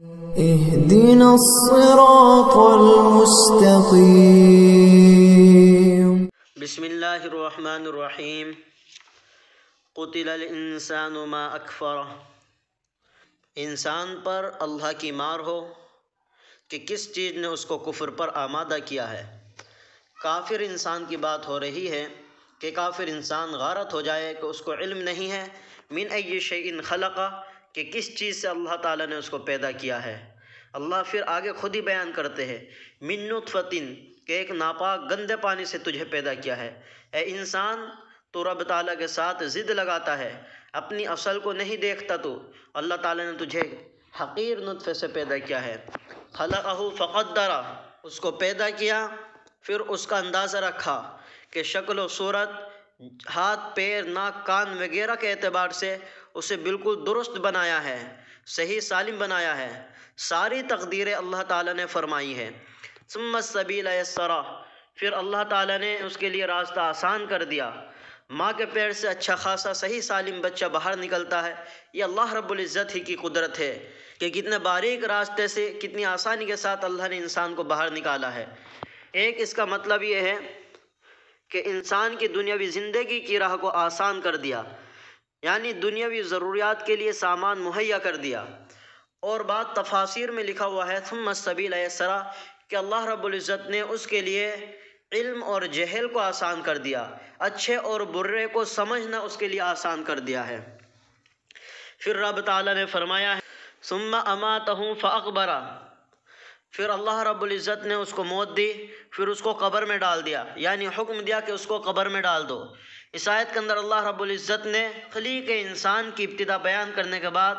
اهدنا الصراط المستقيم. بسم اللہ الرحمن الرحیم. قتل الانسان ما اکفرہ. انسان پر اللہ کی مار ہو کہ کس چیز نے اس کو کفر پر آمادہ کیا ہے. کافر انسان کی بات ہو رہی ہے کہ کافر انسان غارت ہو جائے کہ اس کو علم نہیں ہے من ای شیء خلقہ کہ کس چیز سے اللہ تعالیٰ نے اس کو پیدا کیا ہے. اللہ پھر آگے خود ہی بیان کرتے ہیں من نطفۃ کہ ایک ناپاک گندے پانی سے تجھے پیدا کیا ہے. اے انسان تو رب تعالیٰ کے ساتھ ضد لگاتا ہے، اپنی اصل کو نہیں دیکھتا. تو اللہ تعالیٰ نے تجھے حقیر نطفے سے پیدا کیا ہے. خلقہ فقدرہ اس کو پیدا کیا پھر اس کا اندازہ رکھا کہ شکل و صورت، ہاتھ پیر ناک کان وغیرہ کے اعتبار سے اسے بالکل درست بنایا ہے، صحیح سالم بنایا ہے. ساری تقدیریں اللہ تعالیٰ نے فرمائی ہے. ثم السبیل یسرہ پھر اللہ تعالیٰ نے اس کے لیے راستہ آسان کر دیا. ماں کے پیٹ سے اچھا خاصا صحیح سالم بچہ باہر نکلتا ہے. یہ اللہ رب العزت ہی کی قدرت ہے کہ کتنے باریک راستے سے کتنی آسانی کے ساتھ اللہ نے انسان کو باہر نکالا ہے. ایک اس کا مطلب یہ ہے کہ انسان کی دنیاوی زندگی کی راہ کو آسان کر دیا، یعنی دنیاوی ضروریات کے لیے سامان مہیا کر دیا. اور بات تفاسیر میں لکھا ہوا ہے ثم السبیل یسرہ کہ اللہ رب العزت نے اس کے لیے علم اور جہل کو آسان کر دیا، اچھے اور برے کو سمجھنا اس کے لیے آسان کر دیا ہے. پھر رب تعالیٰ نے فرمایا ہے ثم اماتہ فاقبرہ پھر اللہ رب العزت نے اس کو موت دی، پھر اس کو قبر میں ڈال دیا، یعنی حکم دیا کہ اس کو قبر میں ڈال دو. اس آیت کے اندر اللہ رب العزت نے تخلیق انسان کی ابتدا بیان کرنے کے بعد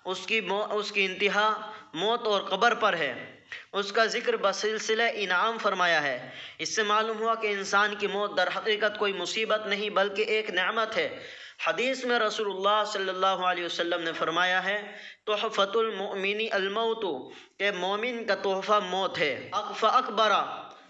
اس کی انتہا موت اور قبر پر ہے. اس کا ذکر بسلسلہ انعام فرمایا ہے. اس سے معلوم ہوا کہ انسان کی موت در حقیقت کوئی مصیبت نہیں بلکہ ایک نعمت ہے. حدیث میں رسول اللہ صلی اللہ علیہ وسلم نے فرمایا ہے تحفۃ المؤمن الموت کہ مومن کا تحفہ موت ہے. فاکبرہ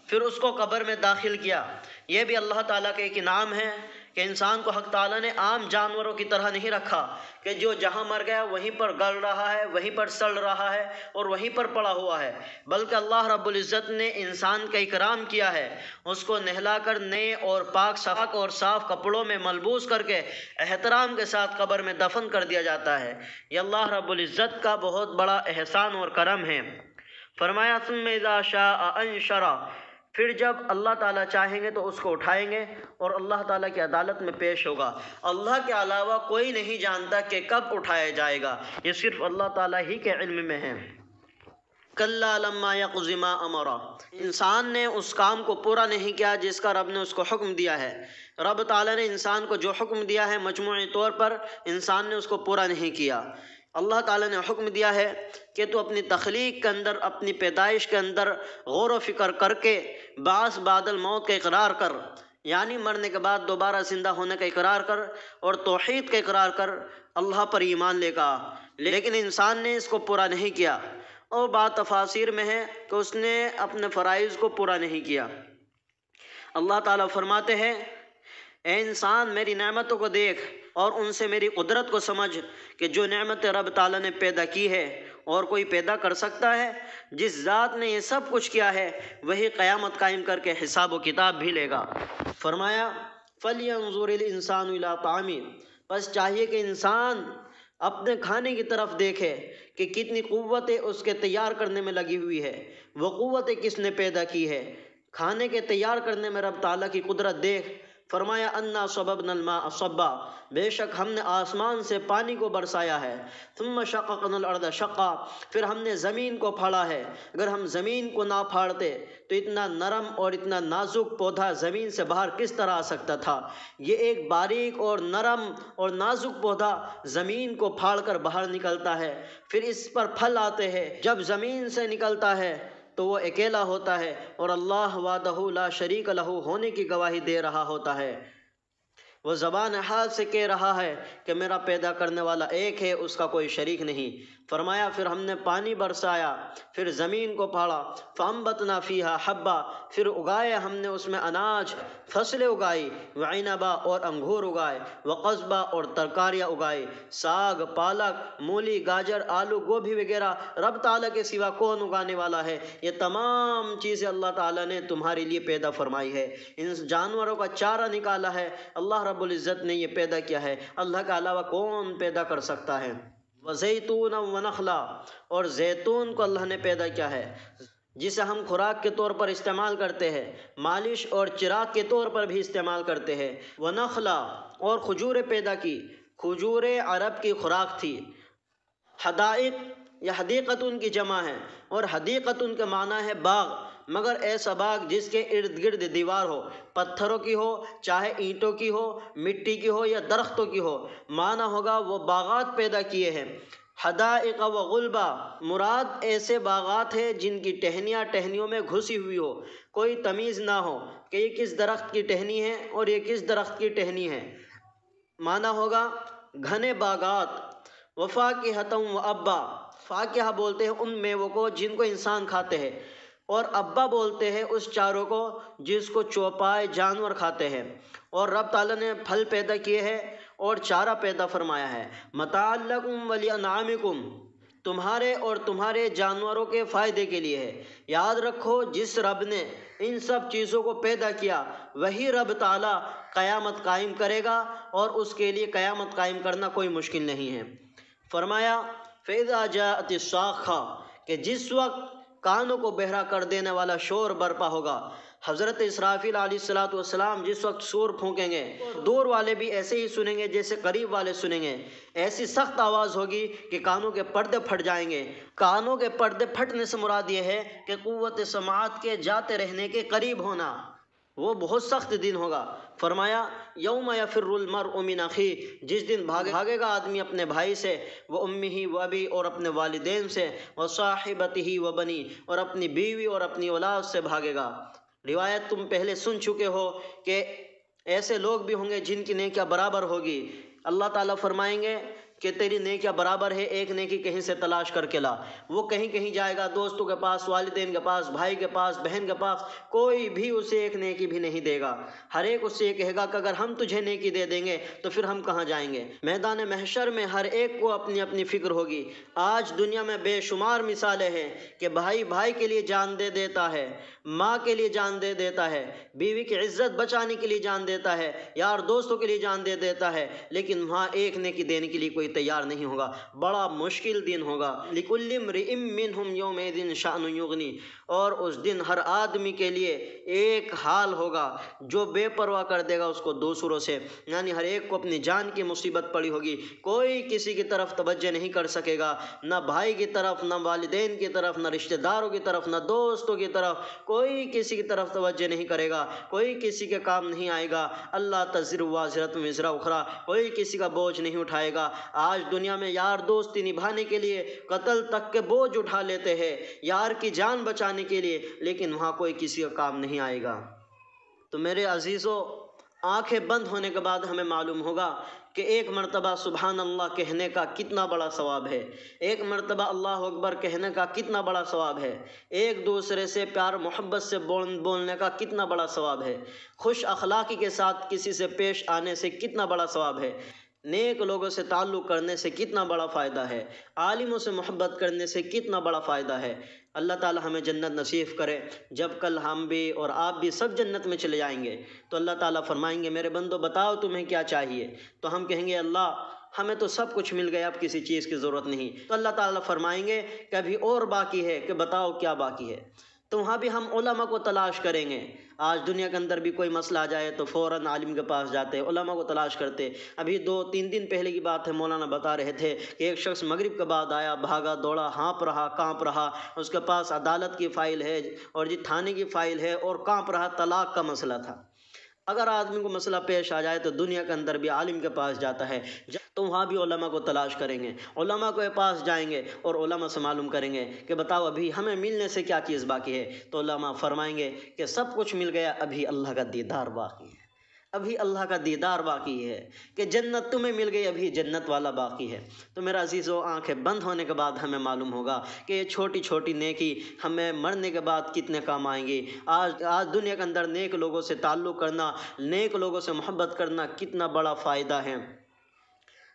پھر اس کو قبر میں داخل کیا. یہ بھی اللہ تعالیٰ کا ایک انعام ہے کہ انسان کو حق تعالیٰ نے عام جانوروں کی طرح نہیں رکھا کہ جو جہاں مر گیا وہیں پر گل رہا ہے، وہیں پر سڑ رہا ہے اور وہیں پر پڑا ہوا ہے، بلکہ اللہ رب العزت نے انسان کا اکرام کیا ہے. اس کو نہلا کر نئے اور پاک اور صاف کپڑوں میں ملبوس کر کے احترام کے ساتھ قبر میں دفن کر دیا جاتا ہے. یہ اللہ رب العزت کا بہت بڑا احسان اور کرم ہے. فرمایا ثم اذا شاء انشرہ پھر جب اللہ تعالیٰ چاہیں گے تو اس کو اٹھائیں گے اور اللہ تعالیٰ کی عدالت میں پیش ہوگا. اللہ کے علاوہ کوئی نہیں جانتا کہ کب اٹھایا جائے گا، یہ صرف اللہ تعالیٰ ہی کے علم میں ہے. کلا لما یقض ما امرہ انسان نے اس کام کو پورا نہیں کیا جس کا رب نے اس کو حکم دیا ہے. رب تعالیٰ نے انسان کو جو حکم دیا ہے مجموعی طور پر انسان نے اس کو پورا نہیں کیا. اللہ تعالیٰ نے حکم دیا ہے کہ تو اپنی تخلیق کے اندر، اپنی پیدائش کے اندر غور و فکر کر کے بعث بعد الموت کا اقرار کر، یعنی مرنے کے بعد دوبارہ زندہ ہونے کا اقرار کر اور توحید کا اقرار کر، اللہ پر ایمان لے گا. لیکن انسان نے اس کو پورا نہیں کیا. اور بات تفاسیر میں ہے کہ اس نے اپنے فرائض کو پورا نہیں کیا. اللہ تعالیٰ فرماتے ہیں اے انسان میری نعمتوں کو دیکھ اور ان سے میری قدرت کو سمجھ کہ جو نعمت رب تعالیٰ نے پیدا کی ہے اور کوئی پیدا کر سکتا ہے. جس ذات نے یہ سب کچھ کیا ہے وہی قیامت قائم کر کے حساب و کتاب بھی لے گا. فرمایا فَلْيَنْظُرِ الْإِنسَانُ إِلَىٰ طَعَامِهِ بس چاہیے کہ انسان اپنے کھانے کی طرف دیکھے کہ کتنی قوتیں اس کے تیار کرنے میں لگی ہوئی ہے. وہ قوتیں کس نے پیدا کی ہے؟ کھانے کے تیار کرنے میں رب تعالیٰ کی قدرت دیکھ. فرمایا انا صببنا الماء صبا بے شک ہم نے آسمان سے پانی کو برسایا ہے. ثم شققنا الارض شقا پھر ہم نے زمین کو پھاڑا ہے. اگر ہم زمین کو نہ پھاڑتے تو اتنا نرم اور اتنا نازک پودا زمین سے باہر کس طرح آ سکتا تھا. یہ ایک باریک اور نرم اور نازک پودا زمین کو پھاڑ کر باہر نکلتا ہے، پھر اس پر پھل آتے ہیں. جب زمین سے نکلتا ہے تو وہ اکیلا ہوتا ہے اور اللہ وحدہ لا شریک لہ ہونے کی گواہی دے رہا ہوتا ہے. وہ زبان حال سے کہہ رہا ہے کہ میرا پیدا کرنے والا ایک ہے، اس کا کوئی شریک نہیں. فرمایا پھر ہم نے پانی برسایا، پھر زمین کو پھاڑا، فانبتنا فیہا حبا، پھر اگائے ہم نے اس میں اناج، فصلیں اگائی، وعنبا اور انگور اگائے، وقضبا اور ترکاریاں اگائی، ساگ، پالک، مولی، گاجر، آلو، گوبھی وغیرہ رب تعالیٰ کے سوا کون اگانے والا ہے؟ یہ تمام چیزیں اللہ تعالیٰ نے تمہارے لیے پیدا فرمائی ہے۔ ان جانوروں کا چارہ نکالا ہے، اللہ رب العزت نے یہ پیدا کیا ہے، اللہ کے علاوہ کون پیدا کر سکتا ہے؟ وزیتون ونخلا، اور زیتون کو اللہ نے پیدا کیا ہے جسے ہم خوراک کے طور پر استعمال کرتے ہیں، مالش اور چراغ کے طور پر بھی استعمال کرتے ہیں۔ ونخلا، اور کھجوریں پیدا کی، کھجوریں عرب کی خوراک تھی۔ حدائق یا حدیقتن کی جمع ہے، اور حدیقتن کا معنی ہے باغ، مگر ایسا باغ جس کے ارد گرد دیوار ہو، پتھروں کی ہو، چاہے اینٹوں کی ہو، مٹی کی ہو یا درختوں کی ہو، معنی ہوگا وہ باغات پیدا کیے ہیں۔ حدائق و غلبا، مراد ایسے باغات ہیں جن کی ٹہنیاں ٹہنیوں میں گھسی ہوئی ہو، کوئی تمیز نہ ہو کہ یہ کس درخت کی ٹہنی ہے اور یہ کس درخت کی ٹہنی ہے، معنی ہوگا گھنے باغات۔ وفاکہۃ و ابا، فاکہہ بولتے ہیں ان میووں کو جن کو انسان کھاتے ہیں، اور ابا بولتے ہیں اس چاروں کو جس کو چوپائے جانور کھاتے ہیں۔ اور رب تعالیٰ نے پھل پیدا کیے ہیں اور چارہ پیدا فرمایا ہے۔ متاع لکم ولانعامکم، تمہارے اور تمہارے جانوروں کے فائدے کے لیے ہے۔ یاد رکھو جس رب نے ان سب چیزوں کو پیدا کیا وہی رب تعالیٰ قیامت قائم کرے گا، اور اس کے لیے قیامت قائم کرنا کوئی مشکل نہیں ہے۔ فرمایا فَإِذَا جَاءَتِ الصَّاخَّةُ، کہ جس وقت کانوں کو بہرا کر دینے والا شور برپا ہوگا۔ حضرت اسرافیل علیہ السلام جس وقت شور پھونکیں گے، دور والے بھی ایسے ہی سنیں گے جیسے قریب والے سنیں گے، ایسی سخت آواز ہوگی کہ کانوں کے پردے پھٹ جائیں گے۔ کانوں کے پردے پھٹنے سے مراد یہ ہے کہ قوت سماعت کے جاتے رہنے کے قریب ہونا، وہ بہت سخت دن ہوگا۔ فرمایا یوم یفر المرء من اخیہ، جس دن بھاگے گا آدمی اپنے بھائی سے، وہ امہ و ابی، اور اپنے والدین سے، وہ صاحبتہ و بنی، اور اپنی بیوی اور اپنی اولاد سے بھاگے گا۔ روایت تم پہلے سن چکے ہو کہ ایسے لوگ بھی ہوں گے جن کی نیکیاں برابر ہوگی، اللہ تعالیٰ فرمائیں گے کہ تیری نیکیاں برابر ہے، ایک نیکی کہیں سے تلاش کر کے لا۔ وہ کہیں کہیں جائے گا، دوستوں کے پاس، والدین کے پاس، بھائی کے پاس، بہن کے پاس، کوئی بھی اسے ایک نیکی بھی نہیں دے گا۔ ہر ایک اس سے یہ کہے گا کہ اگر ہم تجھے نیکی دے دیں گے تو پھر ہم کہاں جائیں گے؟ میدان محشر میں ہر ایک کو اپنی اپنی فکر ہوگی۔ آج دنیا میں بے شمار مثالیں ہیں کہ بھائی بھائی کے لیے جان دے دیتا ہے، ماں کے لیے جان دے دیتا ہے، بیوی کی عزت بچانے کے لیے جان دیتا ہے، یار دوستوں کے لیے جان دے دیتا ہے، لیکن وہاں ایک نیکی دینے کے لیے کوئی تیار نہیں ہوگا۔ بڑا مشکل دن ہوگا۔ لِكُلِّ امْرِئٍ مِّنْهُمْ يَوْمَئِذٍ شَأْنٌ يُغْنِيهِ، اور اس دن ہر آدمی کے لیے ایک حال ہوگا، جو بے پرواہ کر دے گا اس کو دوسروں سے، یعنی ہر ایک کو اپنی جان کی مصیبت پڑی ہوگی، کوئی کسی کی طرف توجہ نہیں کر سکے گا، نہ بھائی کی طرف، نہ والدین کی طرف، نہ رشتہ داروں کی طرف، نہ دوستوں کی طرف، کوئی کسی کی طرف توجہ نہیں کرے گا، کوئی کسی کے کام نہیں آئے گا۔ اللہ تزر وازرۃ وزر اخری، کوئی کسی کا بوجھ نہیں اٹھائے گا۔ آج دنیا میں یار دوستی نبھانے کے لیے قتل تک کے بوجھ اٹھا لیتے ہیں، یار کی جان بچانے کے لیے، لیکن وہاں کوئی کسی کا کام نہیں آئے گا۔ تو میرے عزیزو، آنکھیں بند ہونے کے بعد ہمیں معلوم ہوگا کہ ایک مرتبہ سبحان اللہ کہنے کا کتنا بڑا ثواب ہے، ایک مرتبہ اللہ اکبر کہنے کا کتنا بڑا ثواب ہے، ایک دوسرے سے پیار محبت سے بولنے کا کتنا بڑا ثواب ہے، خوش اخلاقی کے ساتھ کسی سے پیش آنے سے کتنا بڑا ثواب ہے، نیک لوگوں سے تعلق کرنے سے کتنا بڑا فائدہ ہے، عالموں سے محبت کرنے سے کتنا بڑا فائدہ ہے۔ اللہ تعالی ہمیں جنت نصیب کرے۔ جب کل ہم بھی اور آپ بھی سب جنت میں چلے جائیں گے تو اللہ تعالیٰ فرمائیں گے میرے بندو بتاؤ تمہیں کیا چاہیے، تو ہم کہیں گے اللہ ہمیں تو سب کچھ مل گیا، اب کسی چیز کی ضرورت نہیں۔ تو اللہ تعالیٰ فرمائیں گے کہ ابھی اور باقی ہے، کہ بتاؤ کیا باقی ہے۔ تو وہاں بھی ہم علماء کو تلاش کریں گے۔ آج دنیا کے اندر بھی کوئی مسئلہ آ جائے تو فوراً عالم کے پاس جاتے، علماء کو تلاش کرتے۔ ابھی 2-3 دن پہلے کی بات ہے، مولانا بتا رہے تھے کہ ایک شخص مغرب کے بعد آیا، بھاگا دوڑا، ہانپ رہا کانپ رہا، اس کے پاس عدالت کی فائل ہے اور تھانے کی فائل ہے، اور کانپ رہا، طلاق کا مسئلہ تھا۔ اگر آدمی کو مسئلہ پیش آ جائے تو دنیا کے اندر بھی عالم کے پاس جاتا ہے، تو وہاں بھی علماء کو تلاش کریں گے، علماء کے پاس جائیں گے اور علماء سے معلوم کریں گے کہ بتاؤ ابھی ہمیں ملنے سے کیا چیز باقی ہے۔ تو علماء فرمائیں گے کہ سب کچھ مل گیا، ابھی اللہ کا دیدار باقی ہے۔ ابھی اللہ کا دیدار باقی ہے، کہ جنت تمہیں مل گئی، ابھی جنت والا باقی ہے۔ تو میرا عزیزو، آنکھیں بند ہونے کے بعد ہمیں معلوم ہوگا کہ یہ چھوٹی چھوٹی نیکی ہمیں مرنے کے بعد کتنے کام آئیں گی۔ آج دنیا کے اندر نیک لوگوں سے تعلق کرنا، نیک لوگوں سے محبت کرنا کتنا بڑا فائدہ ہے۔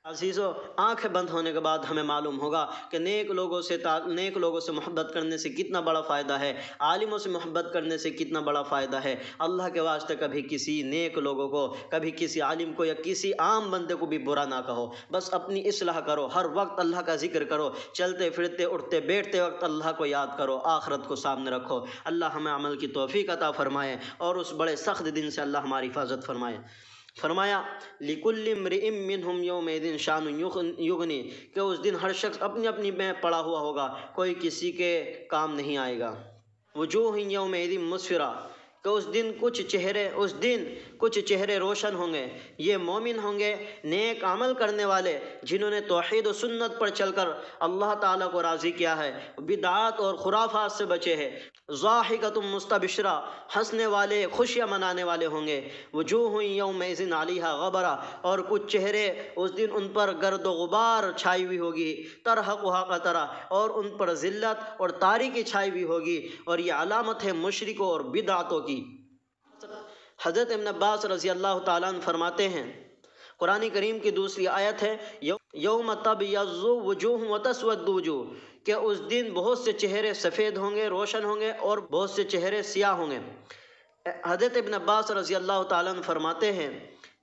عزیزو، آنکھیں بند ہونے کے بعد ہمیں معلوم ہوگا کہ نیک لوگوں سے محبت کرنے سے کتنا بڑا فائدہ ہے، عالموں سے محبت کرنے سے کتنا بڑا فائدہ ہے۔ اللہ کے واسطے کبھی کسی نیک لوگوں کو، کبھی کسی عالم کو یا کسی عام بندے کو بھی برا نہ کہو، بس اپنی اصلاح کرو، ہر وقت اللہ کا ذکر کرو، چلتے پھرتے اٹھتے بیٹھتے وقت اللہ کو یاد کرو، آخرت کو سامنے رکھو۔ اللہ ہمیں عمل کی توفیق عطا فرمائے اور اس بڑے سخت دن سے اللہ ہماری حفاظت فرمائے۔ فرمایا لِكُلِّ امْرِئٍ مِّنْهُمْ يَوْمَئِذٍ شَأْنٌ يُغْنِي، کہ اس دن ہر شخص اپنی اپنی میں پڑا ہوا ہوگا، کوئی کسی کے کام نہیں آئے گا۔ وُجُوهٌ يَوْمَئِذٍ مُسْفِرَةٌ، کہ اس دن کچھ چہرے روشن ہوں گے۔ یہ مومن ہوں گے، نیک عمل کرنے والے، جنہوں نے توحید و سنت پر چل کر اللہ تعالیٰ کو راضی کیا ہے، بدعات اور خرافات سے بچے ہیں۔ ضاحکۃ مستبشرہ، ہنسنے والے، خوشیاں منانے والے ہوں گے۔ وجوہ یومئذ علیہا غبرہ، اور کچھ چہرے اس دن ان پر گرد و غبار چھائی ہوئی ہوگی، ترہقھا قترہ، اور ان پر ذلت اور تاریکی چھائی ہوئی ہوگی، اور یہ علامت ہے مشرکوں اور بدعتوں کی۔ حضرت ابن عباس رضی اللہ تعالیٰ عنہ فرماتے ہیں، قرآن کریم کی دوسری آیت ہے یوم تبیض وجوہ وتسود وجوہ، کہ اس دن بہت سے چہرے سفید ہوں گے، روشن ہوں گے، اور بہت سے چہرے سیاہ ہوں گے۔ حضرت ابن عباس رضی اللہ تعالیٰ عنہ فرماتے ہیں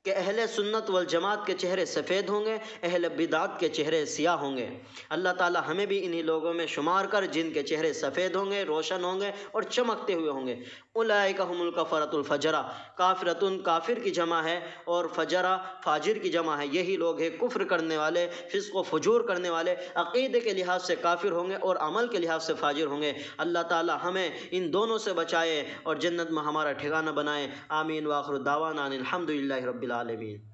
کہ اہل سنت والجماعت کے چہرے سفید ہوں گے، اہل بدعت کے چہرے سیاہ ہوں گے۔ اللہ تعالیٰ ہمیں بھی انہی لوگوں میں شمار کر جن کے چہرے سفید ہوں گے، روشن ہوں گے اور چمکتے ہوئے ہوں گے۔ اولئک هم الکفرۃ الفجرہ، کافرۃ کافر کی جمع ہے اور فجرہ فاجر کی جمع ہے۔ یہی لوگ ہیں کفر کرنے والے، فسق و فجور کرنے والے، عقیدے کے لحاظ سے کافر ہوں گے اور عمل کے لحاظ سے فاجر ہوں گے۔ اللہ تعالیٰ ہمیں ان دونوں سے بچائے اور جنت میں ہمارا ٹھکانہ بنائے۔ آمین۔ وآخر دعوانا ان الحمد للہ رب العالمین۔